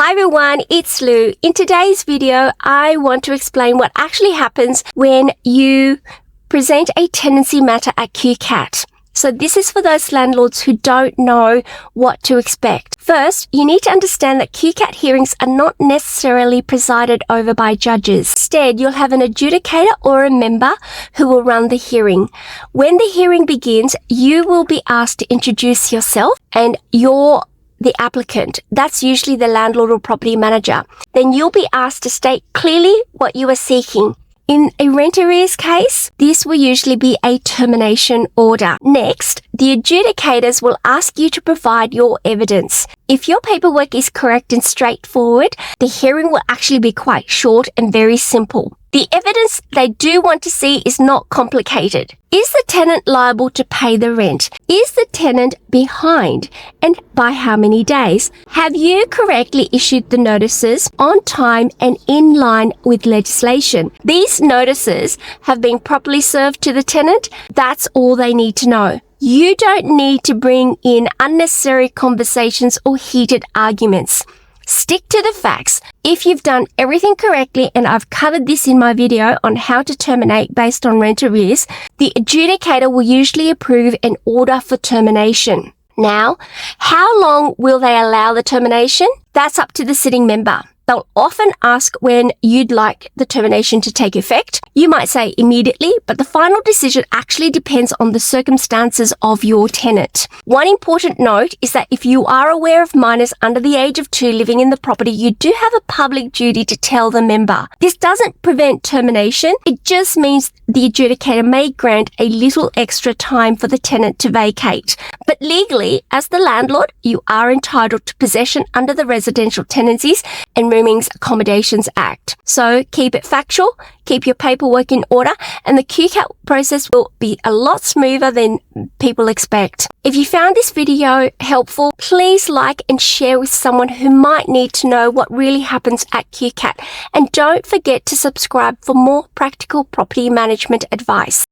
Hi everyone, it's Lou. In today's video, I want to explain what actually happens when you present a tenancy matter at QCAT. So this is for those landlords who don't know what to expect. First, you need to understand that QCAT hearings are not necessarily presided over by judges. Instead, you'll have an adjudicator or a member who will run the hearing. When the hearing begins, you will be asked to introduce yourself and the applicant. That's usually the landlord or property manager. Then you'll be asked to state clearly what you are seeking. In a rent arrears case, this will usually be a termination order. Next, the adjudicators will ask you to provide your evidence. If your paperwork is correct and straightforward, the hearing will actually be quite short and very simple. The evidence they do want to see is not complicated. Is the tenant liable to pay the rent? Is the tenant behind? And by how many days? Have you correctly issued the notices on time and in line with legislation? These notices have been properly served to the tenant. That's all they need to know. You don't need to bring in unnecessary conversations or heated arguments. Stick to the facts. If you've done everything correctly, and I've covered this in my video on how to terminate based on rent arrears, the adjudicator will usually approve an order for termination. Now, how long will they allow the termination? That's up to the sitting member. They'll often ask when you'd like the termination to take effect. You might say immediately, but the final decision actually depends on the circumstances of your tenant. One important note is that if you are aware of minors under the age of 2 living in the property, you do have a public duty to tell the member. This doesn't prevent termination. It just means the adjudicator may grant a little extra time for the tenant to vacate. But legally, as the landlord, you are entitled to possession under the Residential Tenancies and Roomings Accommodations Act. So keep it factual, keep your paperwork in order, and the QCAT process will be a lot smoother than people expect. If you found this video helpful, please like and share with someone who might need to know what really happens at QCAT. And don't forget to subscribe for more practical property management advice.